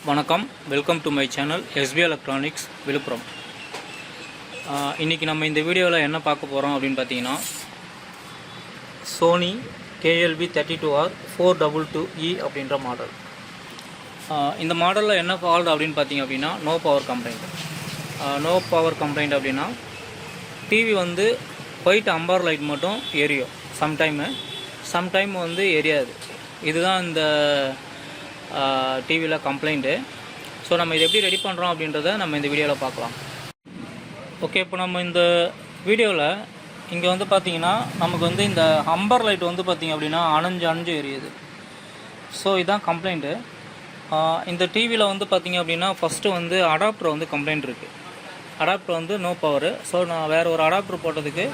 வணக்கம், welcome to my channel SP electronics Villupuram. இன்றைக்கி நம்ம இந்த வீடியோவில் என்ன பார்க்க போகிறோம் அப்படின்னு பார்த்தீங்கன்னா, சோனி KLB 32R 422E அப்படின்ற மாடல். இந்த மாடலில் என்ன ஃபால்ட் அப்படின்னு பார்த்தீங்க அப்படின்னா, நோ பவர் கம்ப்ளைண்ட் அப்படின்னா டிவி வந்து ஒயிட் அம்பர் லைட் மட்டும் எரியும் சம்டைம் வந்து எரியாது. இதுதான் இந்த டிவியில் கம்ப்ளைண்ட்டு. ஸோ நம்ம இதை எப்படி ரெடி பண்ணுறோம் அப்படின்றத நம்ம இந்த வீடியோவில் பார்க்கலாம். ஓகே, இப்போ நம்ம இந்த வீடியோவில் இங்கே வந்து பார்த்திங்கன்னா நமக்கு வந்து இந்த அம்பர் லைட் வந்து பார்த்திங்க அப்படின்னா அணைஞ்சு எரியுது. ஸோ இதுதான் கம்ப்ளைண்ட்டு. இந்த டிவியில் வந்து பார்த்திங்க அப்படின்னா ஃபஸ்ட்டு வந்து அடாப்டர் வந்து கம்ப்ளைண்ட் இருக்குது. அடாப்டர் வந்து நோ பவரு. ஸோ நான் வேறு ஒரு அடாப்டர் போட்டதுக்கு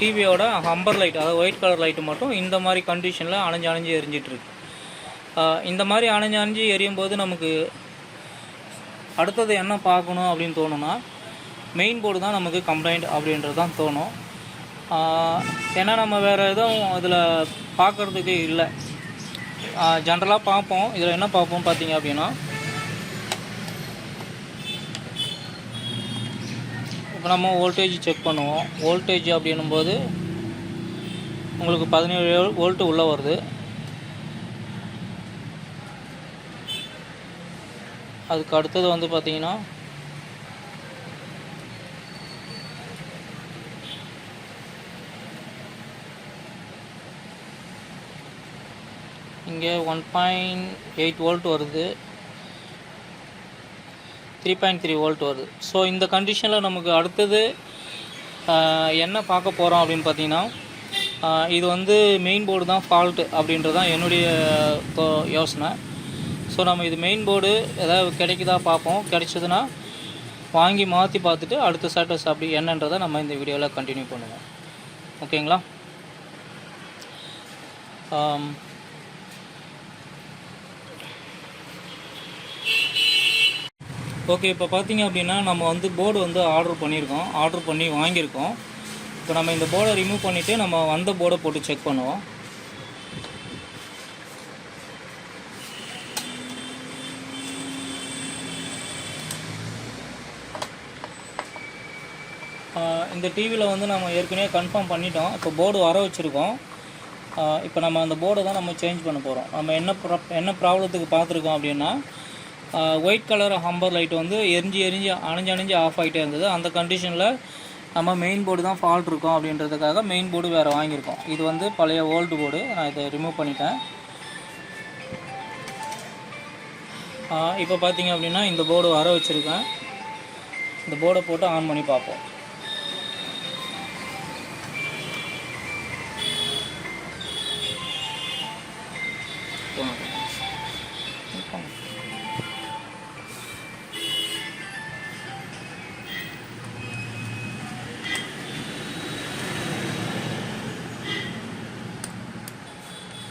டிவியோட அம்பர் லைட், அதாவது ஒயிட் கலர் லைட்டு மட்டும் இந்த மாதிரி கண்டிஷனில் அணைஞ்சு எரிஞ்சிட்ருக்கு. இந்த மாதிரி அணைஞ்சு எரியும் போது நமக்கு அடுத்தது என்ன பார்க்கணும் அப்படின்னு தோணுன்னா, மெயின் போர்டு தான் நமக்கு கம்ப்ளைண்ட் அப்படின்றது தான் தோணும். ஏன்னா நம்ம வேறு எதுவும் அதில் பார்க்குறதுக்கு இல்லை. ஜென்ரலாக பார்ப்போம். இதில் என்ன பார்ப்போம் பார்த்தீங்க அப்படின்னா, இப்போ நம்ம வோல்டேஜ் செக் பண்ணுவோம். வோல்டேஜ் அப்படின்னும்போது உங்களுக்கு 17 வோல்ட்டு உள்ளே வருது. அதுக்கு அடுத்தது வந்து பார்த்திங்கன்னா இங்கே 1.8 வோல்ட் வருது, 3.3 வோல்ட் வருது. ஸோ இந்த கண்டிஷனில் நமக்கு அடுத்தது என்ன பார்க்க போகிறோம் அப்படின்னு பார்த்தீங்கன்னா, இது வந்து மெயின் போர்டு தான் ஃபால்ட்டு அப்படின்றது தான் என்னுடைய யோசனை. ஸோ நம்ம இது மெயின் போர்டு ஏதாவது கிடைக்குதா பார்ப்போம். கிடைச்சதுன்னா வாங்கி மாற்றி பார்த்துட்டு அடுத்த ஸ்டேட்டஸ் அப்படி என்னன்றதை நம்ம இந்த வீடியோவில் கண்டினியூ பண்ணுவோம். ஓகேங்களா? ஓகே, இப்போ பார்த்தீங்க அப்படின்னா நம்ம வந்து போர்டு வந்து ஆர்டர் பண்ணி வாங்கியிருக்கோம். இப்போ நம்ம இந்த போர்டை ரிமூவ் பண்ணிவிட்டு நம்ம வந்த போர்டை போட்டு செக் பண்ணுவோம். இந்த டிவியில் வந்து நம்ம ஏற்கனவே கன்ஃபார்ம் பண்ணிட்டோம். இப்போ போர்டு வர வச்சுருக்கோம். இப்போ நம்ம அந்த போர்டை தான் நம்ம சேஞ்ச் பண்ண போகிறோம். நம்ம என்ன ப்ராப்ளத்துக்கு பார்த்துருக்கோம் அப்படின்னா, ஒயிட் கலர் ஹம்பர் லைட் வந்து எரிஞ்சு அணைஞ்சு ஆஃப் ஆகிட்டே இருந்தது. அந்த கண்டிஷனில் நம்ம மெயின் போர்டு தான் ஃபால்ட் இருக்கும் அப்படின்றதுக்காக மெயின் போர்டு வேறு வாங்கியிருக்கோம். இது வந்து பழைய ஓல்டு போர்டு. நான் இதை ரிமூவ் பண்ணிட்டேன். இப்போ பார்த்தீங்க அப்படின்னா இந்த போர்டு வர வச்சுருக்கேன். இந்த போர்டை போட்டு ஆன் பண்ணி பார்ப்போம்.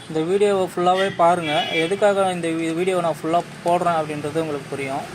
இந்த வீடியோவை ஃபுல்லாகவே பாருங்கள். எதுக்காக இந்த வீடியோவை நான் ஃபுல்லாக போடுறேன் அப்படின்றது உங்களுக்கு புரியும்.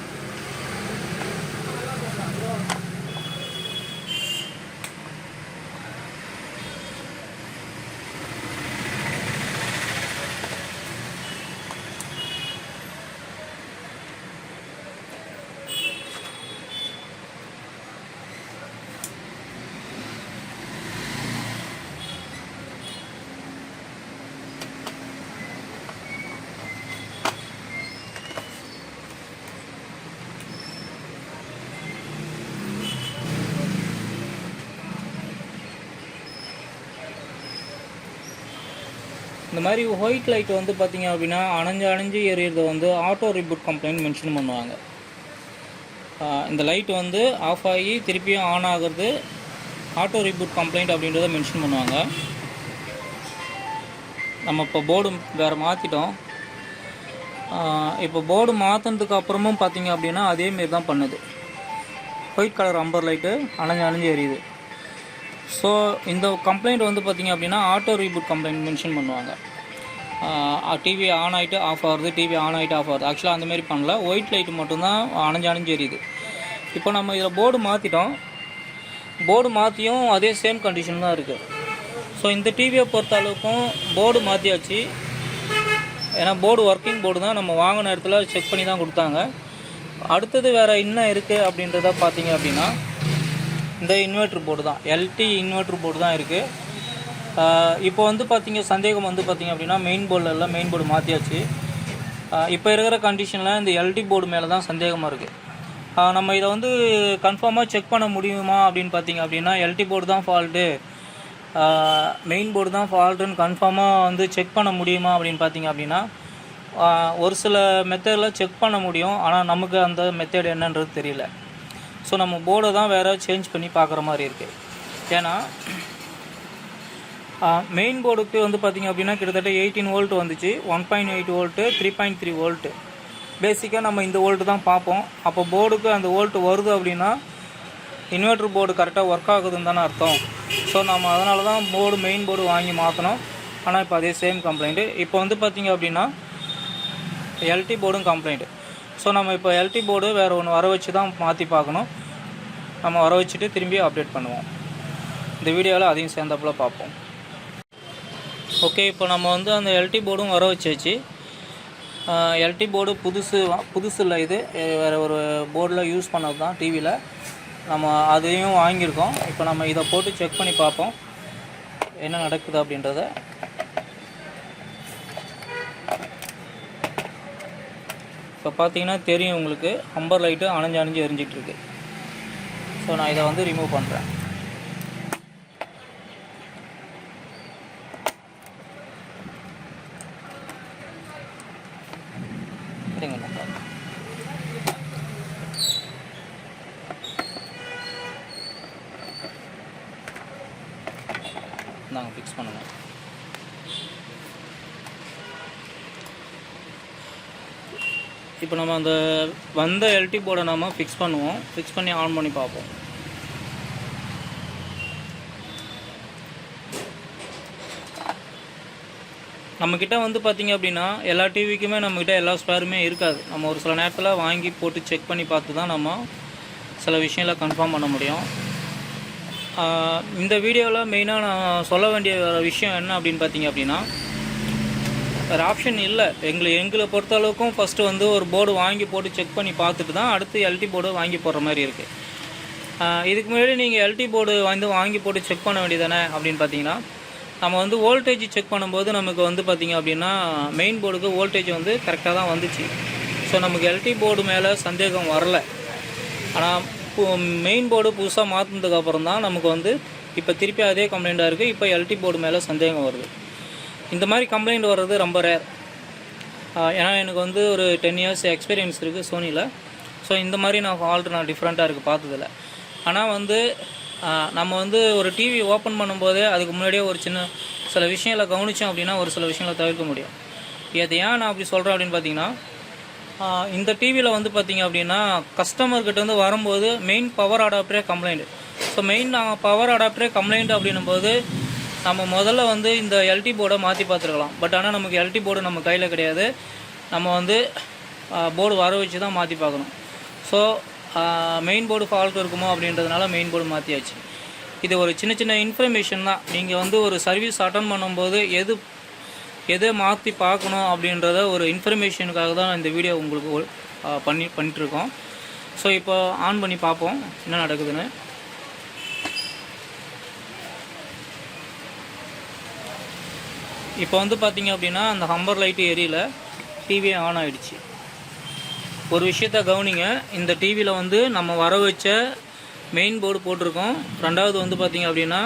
இந்த மாதிரி ஒயிட் லைட் வந்து பார்த்திங்க அப்படின்னா அணைஞ்சு எரியறது வந்து ஆட்டோ ரீபூட் கம்ப்ளைண்ட் மென்ஷன் பண்ணுவாங்க. இந்த லைட் வந்து ஆஃப் ஆகி திருப்பியும் ஆன் ஆகிறது ஆட்டோ ரீபூட் கம்ப்ளைண்ட் அப்படின்றத மென்ஷன் பண்ணுவாங்க. நம்ம இப்போ போர்டு வேறு மாற்றிட்டோம். இப்போ போர்டு மாற்றினதுக்கு அப்புறமும் பார்த்திங்க அப்படின்னா அதேமாரி தான் பண்ணுது. ஒயிட் கலர் அம்பர் லைட்டு அணைஞ்சு எரியுது. ஸோ இந்த கம்ப்ளைண்ட் வந்து பார்த்திங்க அப்படின்னா ஆட்டோ ரீபூட் கம்ப்ளைண்ட் மென்ஷன் பண்ணுவாங்க. டிவி ஆன் ஆகிட்டு ஆஃப் ஆகுறது, டிவி ஆன் ஆகிட்டு ஆஃப் ஆகுது. ஆக்சுவலாக அந்தமாரி பண்ணல, ஒயிட் லைட்டு மட்டும்தான் அணைஞ்சு எரியுது. இப்போ நம்ம இதில் போர்டு மாற்றிட்டோம். போர்டு மாற்றியும் அதே சேம் கண்டிஷன் தான் இருக்குது. ஸோ இந்த டிவியை பொறுத்த அளவுக்கும் போர்டு மாற்றியாச்சு. ஏன்னா போர்டு ஒர்க்கிங் போர்டு தான், நம்ம வாங்கின இடத்துல செக் பண்ணி தான் கொடுத்தாங்க. அடுத்தது வேறு என்ன இருக்குது அப்படின்றத பார்த்தீங்க அப்படின்னா, இந்த இன்வெர்ட்ரு போர்டு தான், எல்டி இன்வெர்ட்ரு போர்டு தான் இருக்குது. இப்போ வந்து சந்தேகம் வந்து பார்த்திங்க அப்படின்னா மெயின் போர்டில் இல்லை, மெயின் போர்டு மாற்றியாச்சு. இப்போ இருக்கிற கண்டிஷனில் இந்த எல்டி போர்டு மேலே தான் சந்தேகமாக இருக்குது. நம்ம இதை வந்து கன்ஃபார்மாக செக் பண்ண முடியுமா அப்படின்னு பார்த்திங்க அப்படின்னா, எல்டி போர்டு தான் ஃபால்ட்டு, மெயின் போர்டு தான் ஃபால்ட்டுன்னு கன்ஃபார்மாக வந்து செக் பண்ண முடியுமா அப்படின்னு பார்த்திங்க அப்படின்னா, ஒரு சில மெத்தடில் செக் பண்ண முடியும். ஆனால் நமக்கு அந்த மெத்தட் என்னன்றது தெரியல. ஸோ நம்ம போர்டை தான் வேறு சேஞ்ச் பண்ணி பார்க்குற மாதிரி இருக்குது. ஏன்னா மெயின் போர்டுக்கு வந்து பார்த்திங்க அப்படின்னா கிட்டத்தட்ட 18 வோல்ட் வந்துச்சு, 1.8 வோல்ட்டு, 3.3 வோல்ட்டு. பேசிக்காக நம்ம இந்த வோல்ட்டு தான் பார்ப்போம். அப்போ போர்டுக்கு அந்த வோல்ட்டு வருது அப்படின்னா இன்வெர்ட்ரு போர்டு கரெக்டாக ஒர்க் ஆகுதுன்னு தானே அர்த்தம். ஸோ நம்ம அதனால தான் மெயின் போர்டு வாங்கி மாற்றணும். ஆனால் இப்போ அதே சேம் கம்ப்ளைண்ட்டு. இப்போ வந்து பார்த்திங்க அப்படின்னா எல்டி போர்டும் கம்ப்ளைண்ட்டு. ஸோ நம்ம இப்போ எல்டி போர்டு வேறு ஒன்று வர வச்சு தான் மாற்றி பார்க்கணும். நம்ம வர வச்சுட்டு திரும்பி அப்டேட் பண்ணுவோம். இந்த வீடியோவில் அதையும் சேர்ந்தப்பில் பார்ப்போம். ஓகே, இப்போ நம்ம வந்து அந்த எல்டி போர்டும் வர வச்சாச்சு. எல்டி போர்டு புதுசு இல்லை, இது வேறு ஒரு போர்டில் யூஸ் பண்ணது தான் டிவியில். நம்ம அதையும் வாங்கியிருக்கோம். இப்போ நம்ம இதை போட்டு செக் பண்ணி பார்ப்போம் என்ன நடக்குது அப்படின்றத. இப்போ பார்த்தீங்கன்னா தெரியும் உங்களுக்கு, ஹம்பர் லைட்டு அணைஞ்சு எரிஞ்சிட்டு இருக்கு. ஸோ நான் இதை வந்து ரிமூவ் பண்ணுறேன். நாங்கள் ஃபிக்ஸ் பண்ணுவோம். இப்போ நம்ம அந்த வந்த எல்டி போர்டை நம்ம ஃபிக்ஸ் பண்ணுவோம். ஃபிக்ஸ் பண்ணி ஆன் பண்ணி பார்ப்போம். நம்மக்கிட்ட வந்து பார்த்திங்க அப்படின்னா எல்லா டிவிக்குமே நம்மக்கிட்ட எல்லா ஸ்பேருமே இருக்காது. நம்ம ஒரு சில நேரத்தில் வாங்கி போட்டு செக் பண்ணி பார்த்து தான் நம்ம சில விஷயங்களை கன்ஃபார்ம் பண்ண முடியும். இந்த வீடியோவில் மெயினாக நான் சொல்ல வேண்டிய விஷயம் என்ன அப்படின்னு பார்த்திங்க அப்படின்னா, வேறு ஆப்ஷன் இல்லை. எங்களை பொறுத்த அளவுக்கும் ஃபஸ்ட்டு வந்து ஒரு போர்டு வாங்கி போட்டு செக் பண்ணி பார்த்துட்டு தான் அடுத்து எல்டி போர்டு வாங்கி போடுற மாதிரி இருக்குது. இதுக்கு முன்னாடி நீங்கள் எல்டி போர்டு வாங்கி போட்டு செக் பண்ண வேண்டியதானே அப்படின்னு பார்த்தீங்கன்னா, நம்ம வந்து வோல்டேஜ் செக் பண்ணும்போது நமக்கு வந்து பார்த்திங்க அப்படின்னா மெயின் போர்டுக்கு வோல்டேஜ் வந்து கரெக்டாக தான் வந்துச்சு. ஸோ நமக்கு எல்டி போர்டு மேலே சந்தேகம் வரல. ஆனால் மெயின் போர்டு புதுசாக மாற்றினதுக்கப்புறம் தான் நமக்கு வந்து இப்போ திருப்பி அதே கம்ப்ளைண்ட்டாக இருக்குது. இப்போ எல்டி போர்டு மேலே சந்தேகம் வருது. இந்த மாதிரி கம்ப்ளைண்ட் வர்றது ரொம்ப ரேர். ஏன்னா எனக்கு வந்து ஒரு 10 இயர்ஸ் எக்ஸ்பீரியன்ஸ் இருக்குது சோனியில். ஸோ இந்த மாதிரி நான் டிஃப்ரெண்ட்டாக இருக்குது பார்த்ததில்ல. ஆனால் வந்து நம்ம வந்து ஒரு டிவி ஓப்பன் பண்ணும்போதே அதுக்கு முன்னாடியே ஒரு சில விஷயங்களை கவனித்தோம் அப்படின்னா ஒரு சில விஷயங்களை தவிர்க்க முடியும். இது ஏன் நான் அப்படி சொல்கிறேன் அப்படின்னு பார்த்தீங்கன்னா, இந்த டிவியில் வந்து பார்த்திங்க அப்படின்னா கஸ்டமர்கிட்ட வந்து வரும்போது மெயின் பவர் அடாப்டரே கம்ப்ளைண்ட். ஸோ மெயின் பவர் அடாப்டரே கம்ப்ளைண்ட் அப்படின்னும்போது நம்ம முதல்ல வந்து இந்த எல்டி போர்டை மாற்றி பார்த்துருக்கலாம். பட் ஆனால் நமக்கு எல்டி போர்டு நம்ம கையில் கிடையாது. நம்ம வந்து போர்டு வர வச்சு தான் மாற்றி பார்க்கணும். ஸோ மெயின் போர்டு ஃபால்ட் இருக்குமோ அப்படின்றதுனால மெயின் போர்டு மாற்றியாச்சு. இது ஒரு சின்ன இன்ஃபர்மேஷன் தான். நீங்கள் வந்து ஒரு சர்வீஸ் அட்டன் பண்ணும்போது எதை மாற்றி பார்க்கணும் அப்படின்றத ஒரு இன்ஃபர்மேஷனுக்காக தான் இந்த வீடியோ உங்களுக்கு பண்ணிகிட்ருக்கோம். ஸோ இப்போ ஆன் பண்ணி பார்ப்போம் என்ன நடக்குதுன்னு. இப்போ வந்து பார்த்திங்க அப்படின்னா அந்த ஹம்பர் லைட்டு எரியல, டிவியே ஆன் ஆகிடுச்சு. ஒரு விஷயத்த கவனிங்க, இந்த டிவியில் வந்து நம்ம வர வச்ச மெயின் போர்டு போட்டிருக்கோம். ரெண்டாவது வந்து பார்த்திங்க அப்படின்னா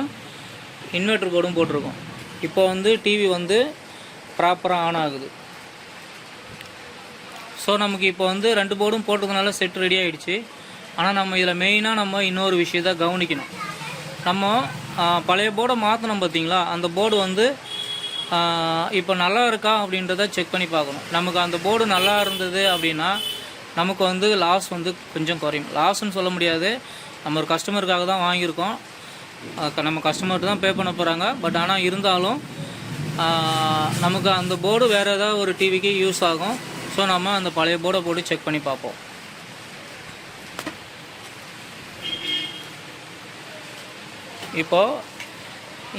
இன்வெர்ட்ரு போர்டும் போட்டிருக்கோம். இப்போ வந்து டிவி வந்து ப்ராப்பராக ஆன் ஆகுது. ஸோ நமக்கு இப்போ வந்து 2 போர்டும் போட்டதுனால செட் ரெடி ஆகிடுச்சு. ஆனால் நம்ம இதில் மெயினாக நம்ம இன்னொரு விஷயத்த கவனிக்கணும். நம்ம பழைய போர்டை மாற்றணும் பார்த்திங்களா, அந்த போர்டு வந்து இப்போ நல்லா இருக்கா அப்படின்றத செக் பண்ணி பார்க்கணும். நமக்கு அந்த போர்டு நல்லா இருந்தது அப்படின்னா நமக்கு வந்து லாஸ் வந்து கொஞ்சம் குறையும். லாஸ்ன்னு சொல்ல முடியாது, நம்ம ஒரு கஸ்டமருக்காக தான் வாங்கியிருக்கோம், நம்ம கஸ்டமருக்கு தான் பே பண்ண போகிறாங்க. பட் ஆனால் இருந்தாலும் நமக்கு அந்த போர்டு வேறு ஏதாவது ஒரு டிவிக்கு யூஸ் ஆகும். ஸோ நம்ம அந்த பழைய போர்டை போட்டு செக் பண்ணி பார்ப்போம். இப்போது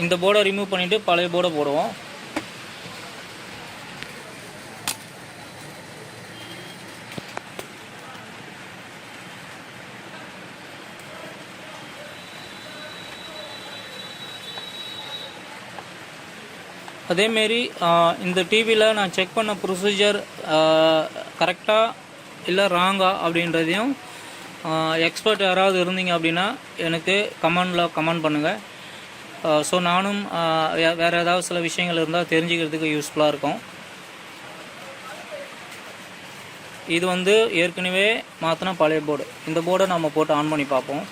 இந்த போர்டை ரிமூவ் பண்ணிவிட்டு பழைய போர்டை போடுவோம். அதேமாரி இந்த டிவியில் நான் செக் பண்ண ப்ரொசீஜர் கரெக்டாக இல்லை ராங்கா அப்படின்றதையும் எக்ஸ்பர்ட் யாராவது இருந்தீங்க அப்படின்னா எனக்கு கமெண்ட் பண்ணுங்கள். ஸோ நானும் வேறு ஏதாவது சில விஷயங்கள் இருந்தால் தெரிஞ்சுக்கிறதுக்கு யூஸ்ஃபுல்லாக இருக்கும். இது வந்து ஏற்கனவே மாற்றின பழைய போர்டு. இந்த போர்டை நம்ம போட்டு ஆன் பண்ணி பார்ப்போம்.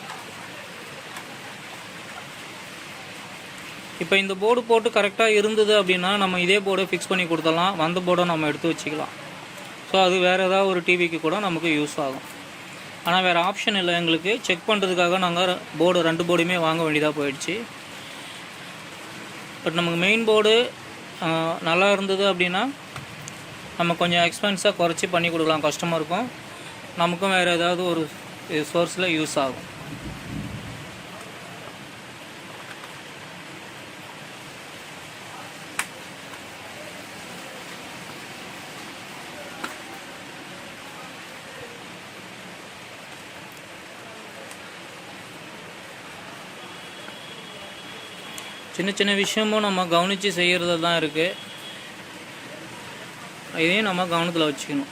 இப்போ இந்த போர்டு போட்டு கரெக்டாக இருந்தது அப்படின்னா நம்ம இதே போர்டை ஃபிக்ஸ் பண்ணி கொடுத்துடலாம். வந்த போர்டை நம்ம எடுத்து வச்சுக்கலாம். ஸோ அது வேறு ஏதாவது ஒரு டிவிக்கு கூட நமக்கு யூஸ் ஆகும். ஆனால் வேறு ஆப்ஷன் இல்லை எங்களுக்கு. செக் பண்ணுறதுக்காக நாங்கள் போர்டு 2 போர்டுமே வாங்க வேண்டியதாக போயிடுச்சு. பட் நமக்கு மெயின் போர்டு நல்லா இருந்தது அப்படின்னா நம்ம கொஞ்சம் எக்ஸ்பென்ஸாக குறைச்சி பண்ணி கொடுக்கலாம் கஸ்டமருக்கும், நமக்கும் வேறு ஏதாவது ஒரு சோர்ஸில் யூஸ் ஆகும். சின்ன சின்ன விஷயமும் நம்ம கவனித்து செய்கிறது தான் இருக்குது. இதையும் நம்ம கவனத்தில் வச்சுக்கணும்.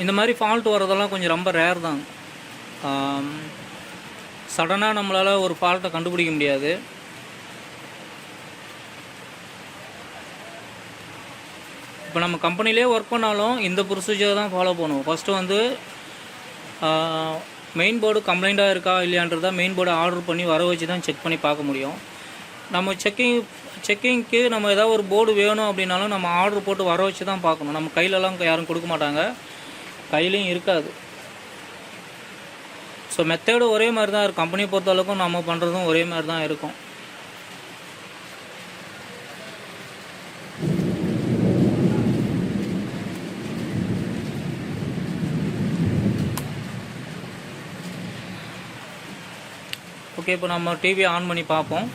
இந்த மாதிரி ஃபால்ட் வரதெல்லாம் கொஞ்சம் ரொம்ப ரேர் தான். சடனாக நம்மளால் ஒரு ஃபால்ட்டை கண்டுபிடிக்க முடியாது. இப்போ நம்ம கம்பெனிலே ஒர்க் பண்ணாலும் இந்த ப்ரொசீஜர் தான் ஃபாலோ பண்ணுவோம். ஃபஸ்ட்டு வந்து மெயின் போர்டு கம்ப்ளைண்ட்டாக இருக்கா இல்லையான்றதை மெயின் போர்டை ஆர்டர் பண்ணி வர வச்சு தான் செக் பண்ணி பார்க்க முடியும். நம்ம செக்கிங்க்கு நம்ம ஏதாவது ஒரு போர்டு வேணும் அப்படின்னாலும் நம்ம ஆர்டர் போட்டு வர வச்சு தான் பார்க்கணும். நம்ம கையிலலாம் யாரும் கொடுக்க மாட்டாங்க, கையிலையும் இருக்காது. ஸோ மெத்தேடு ஒரே மாதிரி தான் இருக்கும். கம்பெனியை பொறுத்தளவுக்கும் நம்ம பண்ணுறதும் ஒரே மாதிரி தான் இருக்கும். ஓகே, இப்போ நம்ம டிவி ஆன் பண்ணி பார்ப்போம்.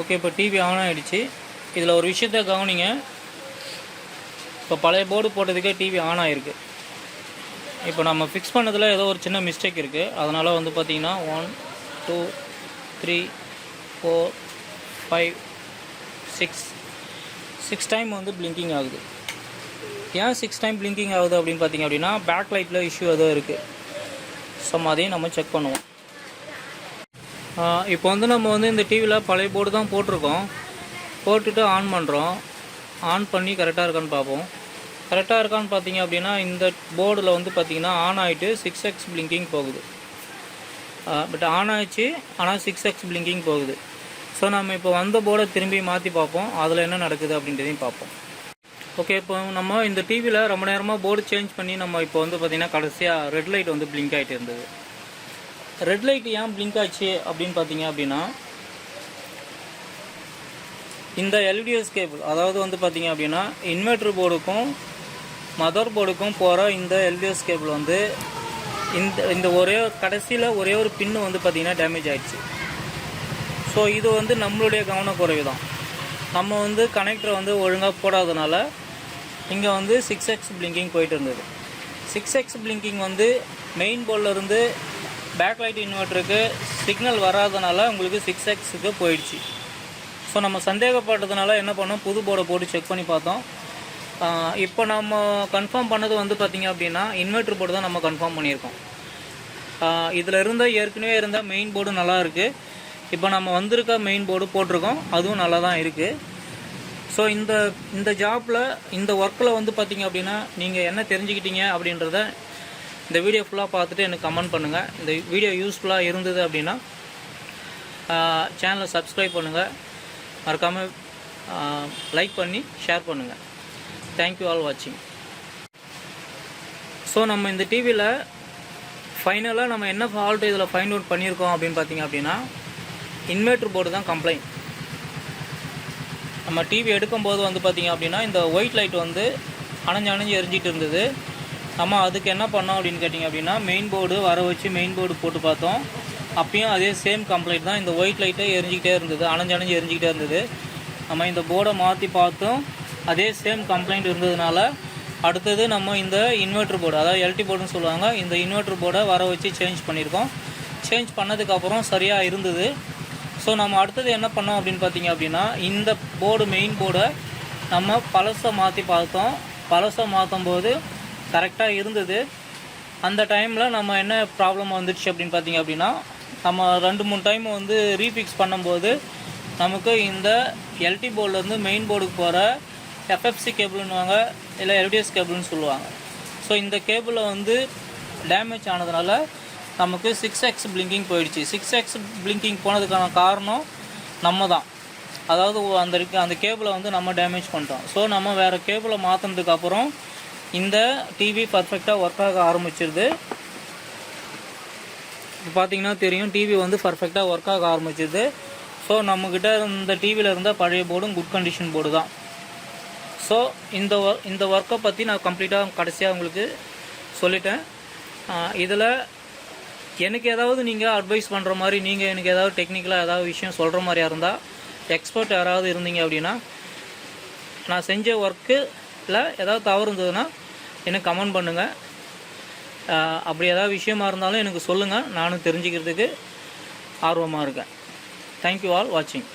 ஓகே, இப்போ டிவி ஆன் ஆகிடுச்சு. இதில் ஒரு விஷயத்த கவனிங்க. இப்போ பழைய போர்டு போட்டதுக்கே டிவி ஆன் ஆகிருக்கு. இப்போ நம்ம ஃபிக்ஸ் பண்ணதில் ஏதோ ஒரு சின்ன மிஸ்டேக் இருக்குது. அதனால் வந்து பார்த்திங்கன்னா 1 2 3 4 5 6 டைம் வந்து பிளிங்கிங் ஆகுது. ஏன் 6 டைம் பிளிங்கிங் ஆகுது அப்படின்னு பார்த்திங்க அப்படின்னா பேக் லைட்டில் இஷ்யூ ஏதோ இருக்குது. ஸோ அதையும் நம்ம செக் பண்ணுவோம். இப்போ வந்து நம்ம வந்து இந்த டிவியில் பழைய போர்டு தான் போட்டிருக்கோம். போட்டுட்டு ஆன் பண்ணுறோம். ஆன் பண்ணி கரெக்டாக இருக்கான்னு பார்ப்போம். கரெக்டாக இருக்கான்னு பார்த்தீங்க அப்படின்னா இந்த போர்டில் வந்து பார்த்திங்கன்னா ஆன் ஆகிட்டு 6x பிளிங்கிங் போகுது. பட் ஆன் ஆகிடுச்சு, ஆனால் 6x பிளிங்கிங் போகுது. ஸோ நம்ம இப்போ வந்த போர்டை திரும்பி மாற்றி பார்ப்போம், அதில் என்ன நடக்குது அப்படின்றதையும் பார்ப்போம். ஓகே, இப்போ நம்ம இந்த டிவியில் ரொம்ப நேரமாக போர்டு சேஞ்ச் பண்ணி நம்ம இப்போ வந்து பார்த்திங்கன்னா கடைசியாக ரெட் லைட் வந்து பிளிங்க் ஆகிட்டு இருந்தது. ரெட் லைட் ஏன் பிளிங்க் ஆச்சு அப்படின்னு பார்த்தீங்க அப்படின்னா இந்த எல்இடிஎஸ் கேபிள், அதாவது வந்து பார்த்திங்க அப்படின்னா இன்வெர்டர் போர்டுக்கும் மதர் போர்டுக்கும் போகிற இந்த எல்இடிஎஸ் கேபிள் வந்து இந்த கடைசியில் ஒரே ஒரு பின்னு வந்து பார்த்திங்கன்னா டேமேஜ் ஆகிடுச்சு. ஸோ இது வந்து நம்மளுடைய கவனக்குறைவு தான். நம்ம வந்து கனெக்டரை வந்து ஒழுங்காக போடாதனால இங்கே வந்து 6x பிளிங்கிங் போயிட்டு இருந்தது. 6x பிளிங்கிங் வந்து மெயின் போர்டிலேருந்து பேக்லைட் இன்வெர்ட்டருக்கு சிக்னல் வராதனால உங்களுக்கு 6xக்கு போயிடுச்சு. ஸோ நம்ம சந்தேகப்பட்டதுனால என்ன பண்ணோம், புது போர்டை போட்டு செக் பண்ணி பார்த்தோம். இப்போ நம்ம கன்ஃபார்ம் பண்ணது வந்து பார்த்திங்க அப்படின்னா இன்வெர்ட்டர் போர்டு தான் நம்ம கன்ஃபார்ம் பண்ணியிருக்கோம். இதில் ஏற்கனவே இருந்த மெயின் போர்டு நல்லா இருக்குது. இப்போ நம்ம வந்திருக்க மெயின் போர்டு போட்டிருக்கோம், அதுவும் நல்லா தான் இருக்குது. ஸோ இந்த ஜாப்பில் இந்த ஒர்க்கில் வந்து பார்த்திங்க அப்படின்னா நீங்கள் என்ன தெரிஞ்சுக்கிட்டீங்க அப்படின்றத இந்த வீடியோ ஃபுல்லாக பார்த்துட்டு எனக்கு கமெண்ட் பண்ணுங்கள். இந்த வீடியோ யூஸ்ஃபுல்லாக இருந்தது அப்படின்னா சேனலை சப்ஸ்கிரைப் பண்ணுங்கள், மறக்காமல் லைக் பண்ணி ஷேர் பண்ணுங்கள். தேங்க்யூ ஆல் வாட்சிங். ஸோ நம்ம இந்த டிவியில் ஃபைனலாக நம்ம என்ன ஃபால்ட்டு இதில் ஃபைண்ட் அவுட் பண்ணியிருக்கோம் அப்படின்னு பார்த்தீங்க அப்படின்னா, இன்வெர்ட்ரு போர்டு தான் கம்ப்ளைண்ட். நம்ம டிவி எடுக்கும்போது வந்து பார்த்திங்க அப்படின்னா இந்த ஒயிட் லைட் வந்து அணைஞ்சு எரிஞ்சிட்டு இருந்தது. நம்ம அதுக்கு என்ன பண்ணோம் அப்படின்னு கேட்டிங்க அப்படின்னா, மெயின் போர்டு வர வச்சு மெயின் போர்டு போட்டு பார்த்தோம். அப்பயும் அதே சேம் கம்ப்ளைண்ட் தான். இந்த ஒயிட் லைட்டே எரிஞ்சிக்கிட்டே இருந்தது, அணைஞ்சு எரிஞ்சிக்கிட்டே இருந்தது. நம்ம இந்த போர்டை மாற்றி பார்த்தோம், அதே சேம் கம்ப்ளைண்ட் இருந்ததுனால அடுத்தது நம்ம இந்த இன்வெர்ட்ரு போர்டு, அதாவது எல்டி போர்டுன்னு சொல்லுவாங்க, இந்த இன்வெர்ட்ரு போர்டை வர வச்சு சேஞ்ச் பண்ணியிருக்கோம். சேஞ்ச் பண்ணதுக்கப்புறம் சரியாக இருந்தது. ஸோ நம்ம அடுத்தது என்ன பண்ணோம் அப்படின்னு பார்த்தீங்க அப்படின்னா, இந்த போர்டு மெயின் போர்டை நம்ம பழசை மாற்றி பார்த்தோம். பழசை மாற்றும் போது கரெக்டாக இருந்தது. அந்த டைமில் நம்ம என்ன ப்ராப்ளம் வந்துடுச்சு அப்படின்னு பார்த்தீங்க அப்படின்னா, நம்ம 2-3 டைம் வந்து ரீஃபிக்ஸ் பண்ணும்போது நமக்கு இந்த எல்டி போர்ட்லேருந்து மெயின் போர்டுக்கு போகிற எஃப்எஃப்சி கேபிள்னுவாங்க, இல்லை எல்டிஎஸ் கேபிள்னு சொல்லுவாங்க. ஸோ இந்த கேபிளை வந்து டேமேஜ் ஆனதுனால நமக்கு 6x பிளிங்கிங் போயிடுச்சு. 6x பிளிங்கிங் போனதுக்கான காரணம் நம்ம தான். அதாவது அந்த கேபிளை வந்து நம்ம டேமேஜ் பண்ணிட்டோம். ஸோ நம்ம வேறு கேபிளை மாற்றினதுக்கப்புறம் இந்த டிவி பர்ஃபெக்டாக ஒர்க் ஆக ஆரம்பிச்சிருது. இப்போ பார்த்தீங்கன்னா தெரியும், டிவி வந்து பர்ஃபெக்டாக ஒர்க் ஆக ஆரம்பிச்சிருது. ஸோ நம்மக்கிட்ட இந்த டிவியில் இருந்த பழைய போர்டும் குட் கண்டிஷன் போர்டு தான். ஸோ இந்த ஒர்க்கை பற்றி நான் கம்ப்ளீட்டாக கடைசியாக உங்களுக்கு சொல்லிட்டேன். இதில் எனக்கு ஏதாவது நீங்கள் அட்வைஸ் பண்ணுற மாதிரி, நீங்கள் எனக்கு ஏதாவது டெக்னிக்கலாக ஏதாவது விஷயம் சொல்கிற மாதிரியா இருந்தால், எக்ஸ்பர்ட் யாராவது இருந்தீங்க அப்படின்னா, நான் செஞ்ச ஒர்க்கில் ஏதாவது தவறு இருந்ததுன்னா எனக்கு கமெண்ட் பண்ணுங்கள். அப்படி ஏதாவது விஷயமா இருந்தாலும் எனக்கு சொல்லுங்கள், நானும் தெரிஞ்சுக்கிறதுக்கு ஆர்வமாக இருக்கேன். தேங்க்யூ ஆல் வாட்சிங்.